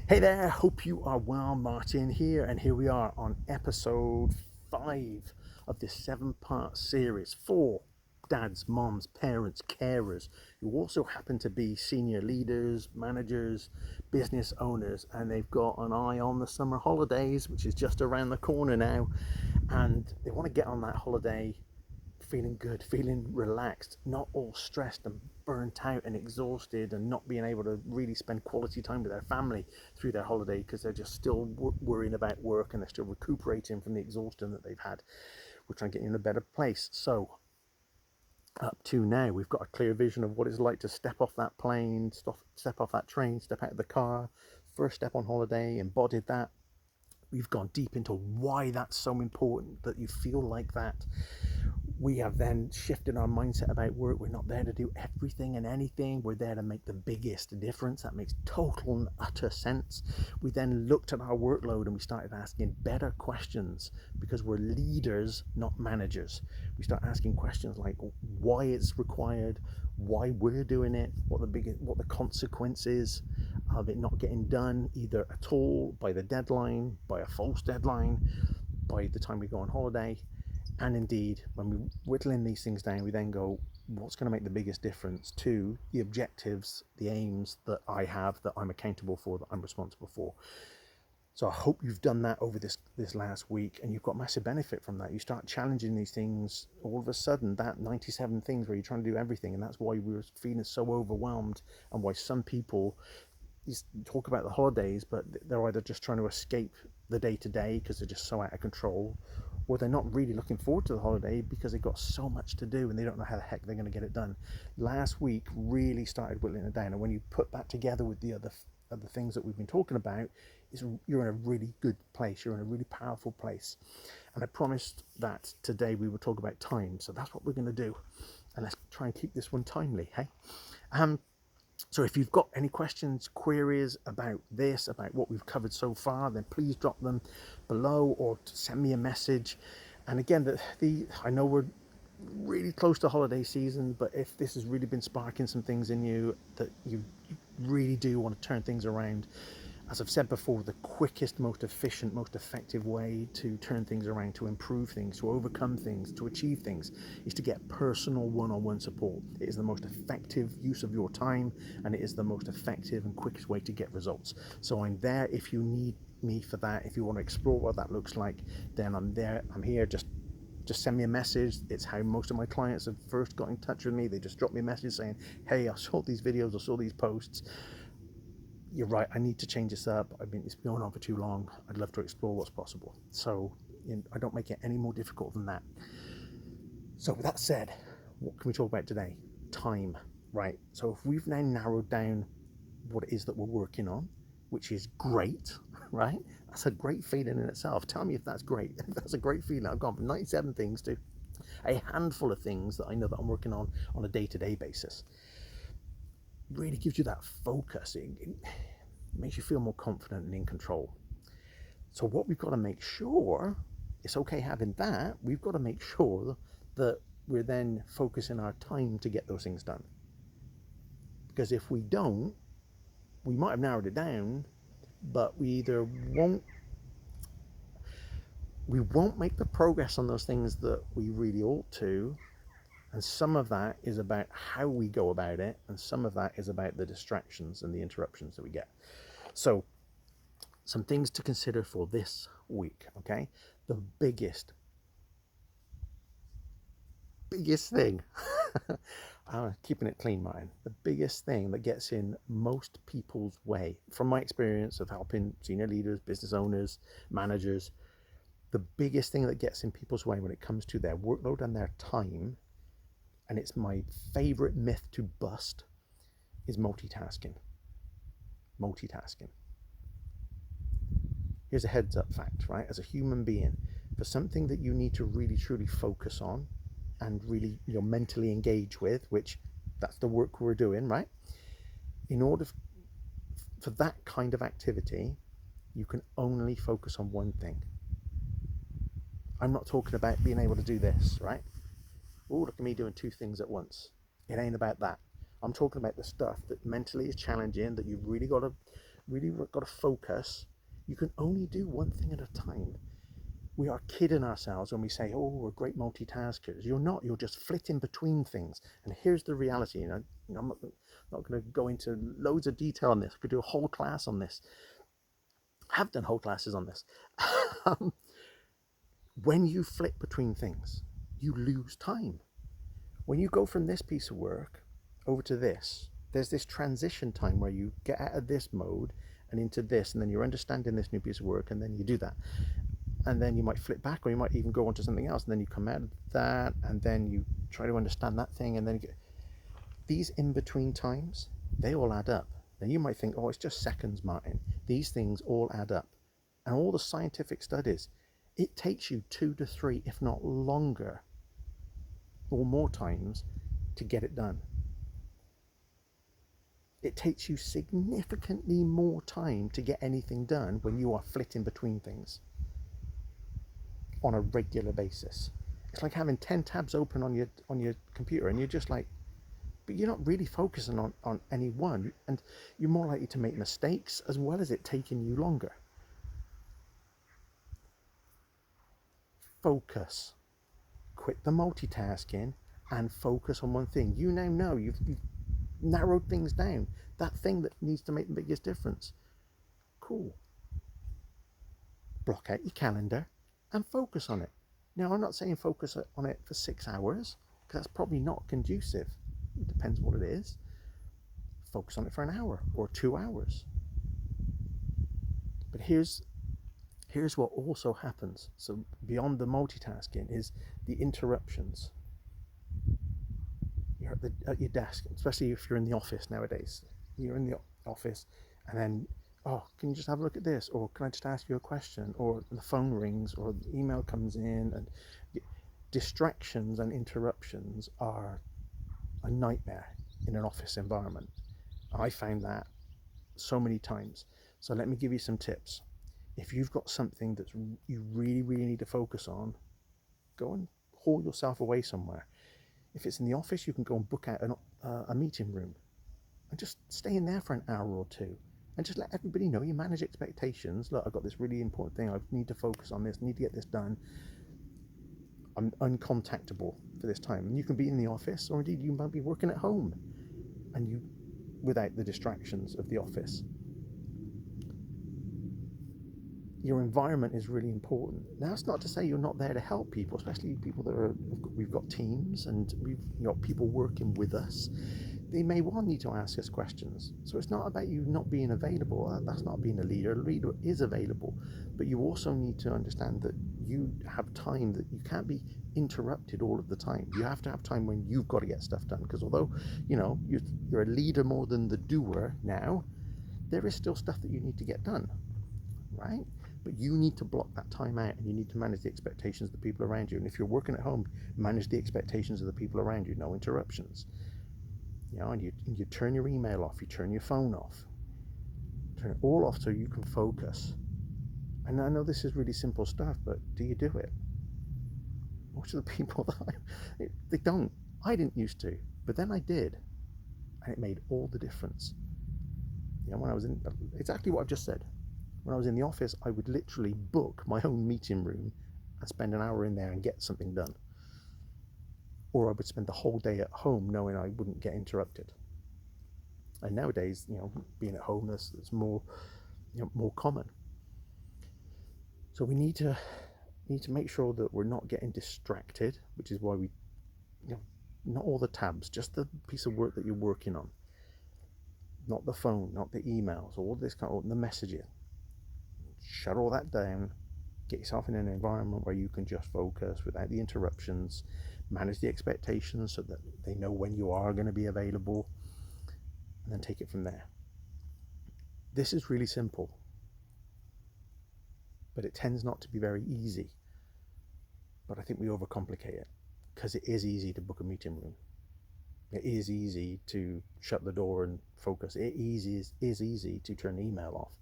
Hey there, hope you are well. Martin here, and here we are on episode 5 of this 7-part series for dads, moms, parents, carers who also happen to be senior leaders, managers, business owners, and they've got an eye on the summer holidays, which is just around the corner now, and they want to get on that holiday feeling good, feeling relaxed, not all stressed and burnt out and exhausted and not being able to really spend quality time with their family through their holiday because they're just still worrying about work and they're still recuperating from the exhaustion that they've had. We're trying to get you in a better place. So up to now, we've got a clear vision of what it's like to step off that plane, step off that train, step out of the car, first step on holiday, embodied that. We've gone deep into why that's so important that you feel like that. We have then shifted our mindset about work. We're not there to do everything and anything. We're there to make the biggest difference. That makes total and utter sense. We then looked at our workload and we started asking better questions because we're leaders, not managers. We start asking questions like why it's required, why we're doing it, what the consequences of it not getting done either at all, by the deadline, by a false deadline, by the time we go on holiday. And indeed, when we whittle in these things down, we then go, what's going to make the biggest difference to the objectives, the aims that I have, that I'm accountable for, that I'm responsible for. So I hope you've done that over this last week and you've got massive benefit from that. You start challenging these things, all of a sudden, that 97 things where you're trying to do everything, and that's why we were feeling so overwhelmed, and why some people talk about the holidays, but they're either just trying to escape the day-to-day because they're just so out of control, or they're not really looking forward to the holiday because they've got so much to do and they don't know how the heck they're going to get it done. Last week really started whittling it down, and when you put that together with the other things that we've been talking about, you're in a really good place. You're in a really powerful place. And I promised that today we would talk about time, so that's what we're going to do. And let's try and keep this one timely, hey? So if you've got any questions, queries about this, about what we've covered so far, then please drop them below or send me a message. And again, I know we're really close to holiday season, but if this has really been sparking some things in you that you really do want to turn things around, as I've said before, the quickest, most efficient, most effective way to turn things around, to improve things, to overcome things, to achieve things, is to get personal one-on-one support. It is the most effective use of your time, and it is the most effective and quickest way to get results. So I'm there if you need me for that. If you want to explore what that looks like, then I'm there. I'm here. Just send me a message. It's how most of my clients have first got in touch with me. They just drop me a message saying, hey, I saw these videos, I saw these posts. You're right, I need to change this up. I mean, it's been going on for too long. I'd love to explore what's possible. So I don't make it any more difficult than that. So with that said, what can we talk about today? Time, right? So if we've now narrowed down what it is that we're working on, which is great, right? That's a great feeling in itself. Tell me if that's great. That's a great feeling. I've gone from 97 things to a handful of things that I know that I'm working on a day-to-day basis. Really gives you that focus. It makes you feel more confident and in control. So what we've got to make sure, it's okay having that, we've got to make sure that we're then focusing our time to get those things done. Because if we don't, we might have narrowed it down, but we won't make the progress on those things that we really ought to. And some of that is about how we go about it, and some of that is about the distractions and the interruptions that we get. So some things to consider for this week, okay? The biggest thing, keeping it clean, Martin, the biggest thing that gets in most people's way, from my experience of helping senior leaders, business owners, managers, the biggest thing that gets in people's way when it comes to their workload and their time, and it's my favorite myth to bust, is multitasking. Here's a heads up fact, right? As a human being, for something that you need to really truly focus on and really mentally engage with, which that's the work we're doing, right? In order for that kind of activity, you can only focus on one thing. I'm not talking about being able to do this, right? Oh, look at me doing 2 things at once. It ain't about that. I'm talking about the stuff that mentally is challenging, that you've really got to really got to focus, you can only do one thing at a time. We are kidding ourselves when we say, oh, we're great multitaskers. You're not. You're just flitting between things. And here's the reality. I'm not going to go into loads of detail on this. I could do a whole class on this. I have done whole classes on this. When you flit between things, you lose time. When you go from this piece of work over to this, there's this transition time where you get out of this mode and into this, and then you're understanding this new piece of work, and then you do that. And then you might flip back, or you might even go on to something else, and then you come out of that, and then you try to understand that thing, and then you get these in-between times, they all add up. Now you might think, oh, it's just seconds, Martin. These things all add up. And all the scientific studies, it takes you 2 to 3, if not longer, or more times to get it done. It takes you significantly more time to get anything done when you are flitting between things on a regular basis. It's like having 10 tabs open on your computer, and you're just like, but you're not really focusing on any one, and you're more likely to make mistakes as well as it taking you longer. Focus. Quit the multitasking and focus on one thing. You now know you've narrowed things down. That thing that needs to make the biggest difference. Cool. Block out your calendar and focus on it. Now, I'm not saying focus on it for 6 hours, because that's probably not conducive. It depends what it is. Focus on it for an hour or 2 hours. But here's what also happens. So beyond the multitasking is the interruptions. You're at your desk, especially if you're in the office nowadays. You're in the office, and then, oh, can you just have a look at this? Or can I just ask you a question? Or the phone rings, or the email comes in, and distractions and interruptions are a nightmare in an office environment. I found that so many times. So let me give you some tips. If you've got something that you really, really need to focus on, go and haul yourself away somewhere. If it's in the office, you can go and book out a meeting room and just stay in there for an hour or two, and just let everybody know you manage expectations. Look, I've got this really important thing. I need to focus on this, need to get this done. I'm uncontactable for this time. And you can be in the office, or indeed you might be working at home, and you without the distractions of the office. Your environment is really important. Now, that's not to say you're not there to help people, especially people we've got teams, and we've got people working with us. They may well need to ask us questions. So it's not about you not being available. That's not being a leader. A leader is available, but you also need to understand that you have time, that you can't be interrupted all of the time. You have to have time when you've got to get stuff done, because although you're a leader more than the doer now, there is still stuff that you need to get done, right? But you need to block that time out, and you need to manage the expectations of the people around you. And if you're working at home, manage the expectations of the people around you. No interruptions. And you turn your email off, you turn your phone off. Turn it all off so you can focus. And I know this is really simple stuff, but do you do it? Most of the people they don't. I didn't used to, but then I did. And it made all the difference. When I was in, exactly what I've just said. When I was in the office, I would literally book my own meeting room and spend an hour in there and get something done. Or I would spend the whole day at home knowing I wouldn't get interrupted. And nowadays, being at home, that's more common. So we need to make sure that we're not getting distracted, which is why we, not all the tabs, just the piece of work that you're working on, not the phone, not the emails, all this kind of the messaging. Shut all that down. Get yourself in an environment where you can just focus without the interruptions. Manage the expectations so that they know when you are going to be available, and then take it from there. This is really simple, but it tends not to be very easy. But I think we overcomplicate it, because it is easy to book a meeting room. It is easy to shut the door and focus. It is easy to turn the email off,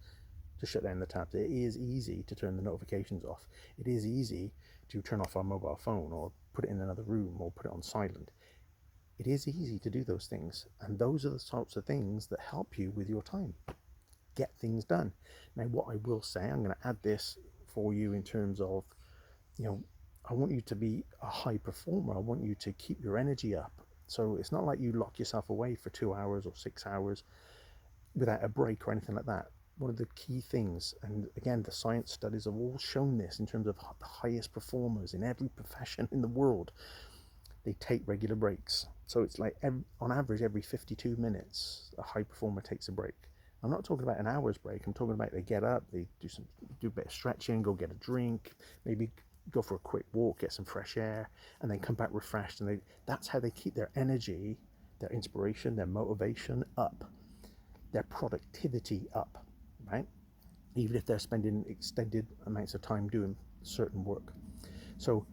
to shut down the tabs. It is easy to turn the notifications off. It is easy to turn off our mobile phone, or put it in another room, or put it on silent. It is easy to do those things, and those are the sorts of things that help you with your time. get things done. Now, what I will say, I'm going to add this for you in terms of, I want you to be a high performer. I want you to keep your energy up. So it's not like you lock yourself away for 2 hours or 6 hours without a break or anything like that. One of the key things, and again, the science studies have all shown this in terms of the highest performers in every profession in the world, they take regular breaks. So it's like on average every 52 minutes, a high performer takes a break. I'm not talking about an hour's break. I'm talking about they get up, they do a bit of stretching, go get a drink, maybe go for a quick walk, get some fresh air, and then come back refreshed. And that's how they keep their energy, their inspiration, their motivation up, their productivity up, right? Even if they're spending extended amounts of time doing certain work. So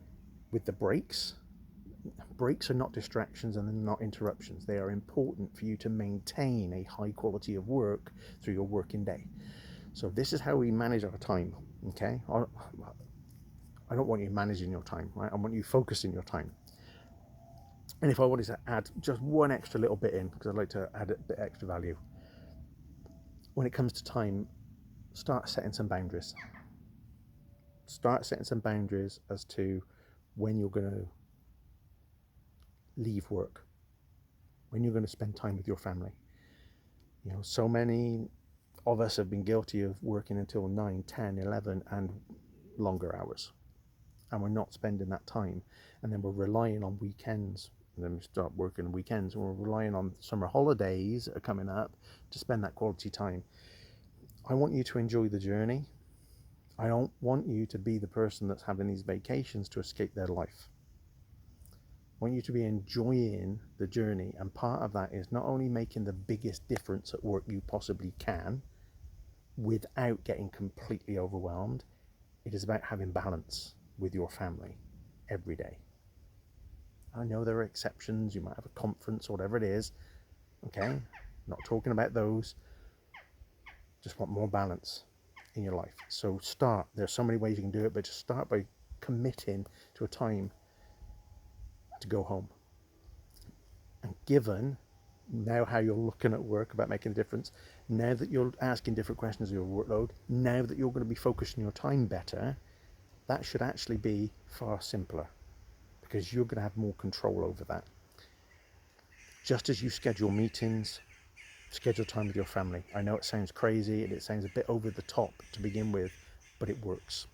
with the breaks are not distractions and they're not interruptions. They are important for you to maintain a high quality of work through your working day. So this is how we manage our time, okay? I don't want you managing your time, right? I want you focusing your time. And if I wanted to add just one extra little bit in, because I'd like to add a bit extra value, when it comes to time, start setting some boundaries. Start setting some boundaries as to when you're going to leave work, when you're going to spend time with your family. So many of us have been guilty of working until 9, 10, 11 and longer hours, and we're not spending that time, and then we're relying on weekends, and then we start working weekends, and we're relying on summer holidays that are coming up to spend that quality time. I want you to enjoy the journey. I don't want you to be the person that's having these vacations to escape their life. I want you to be enjoying the journey, and part of that is not only making the biggest difference at work you possibly can without getting completely overwhelmed, it is about having balance with your family every day. I know there are exceptions, you might have a conference or whatever it is, okay? Not talking about those, just want more balance in your life. So there's so many ways you can do it, but just start by committing to a time to go home. And given now how you're looking at work about making a difference, now that you're asking different questions of your workload, now that you're going to be focusing your time better, that should actually be far simpler because you're going to have more control over that. Just as you schedule meetings, schedule time with your family. I know it sounds crazy and it sounds a bit over the top to begin with, but it works.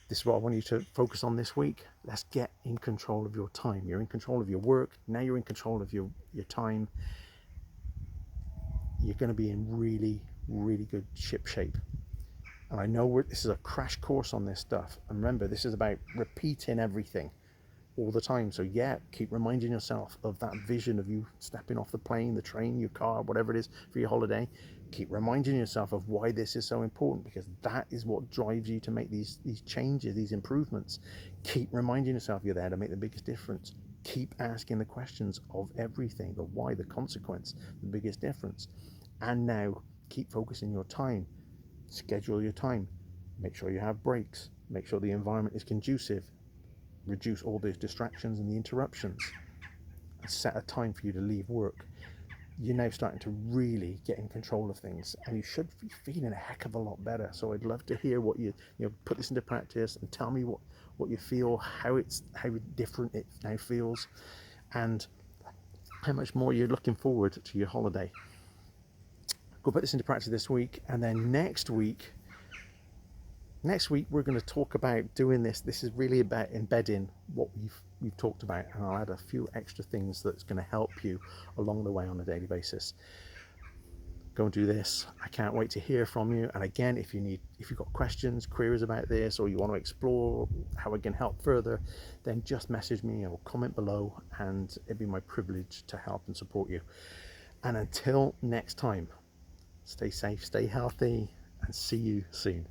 This is what I want you to focus on this week. Let's get in control of your time. You're in control of your work. Now you're in control of your time. You're going to be in really, really good ship shape. And I know this is a crash course on this stuff. And remember, this is about repeating everything all the time. So yeah, keep reminding yourself of that vision of you stepping off the plane, the train, your car, whatever it is for your holiday. Keep reminding yourself of why this is so important, because that is what drives you to make these changes, these improvements. Keep reminding yourself you're there to make the biggest difference. Keep asking the questions of everything, the why, the consequence, the biggest difference. And now keep focusing your time. Schedule your time. Make sure you have breaks. Make sure the environment is conducive. Reduce all those distractions and the interruptions. And set a time for you to leave work. You're now starting to really get in control of things, and you should be feeling a heck of a lot better. So I'd love to hear what you put this into practice and tell me what you feel, how different it now feels, and how much more you're looking forward to your holiday. Go put this into practice this week, and then next week we're going to talk about doing this. This is really about embedding what we've talked about, and I'll add a few extra things that's going to help you along the way on a daily basis. Go and do this. I can't wait to hear from you. And again, if you've got questions, queries about this, or you want to explore how I can help further, then just message me or comment below, and it'd be my privilege to help and support you. And until next time, stay safe, stay healthy, and see you soon.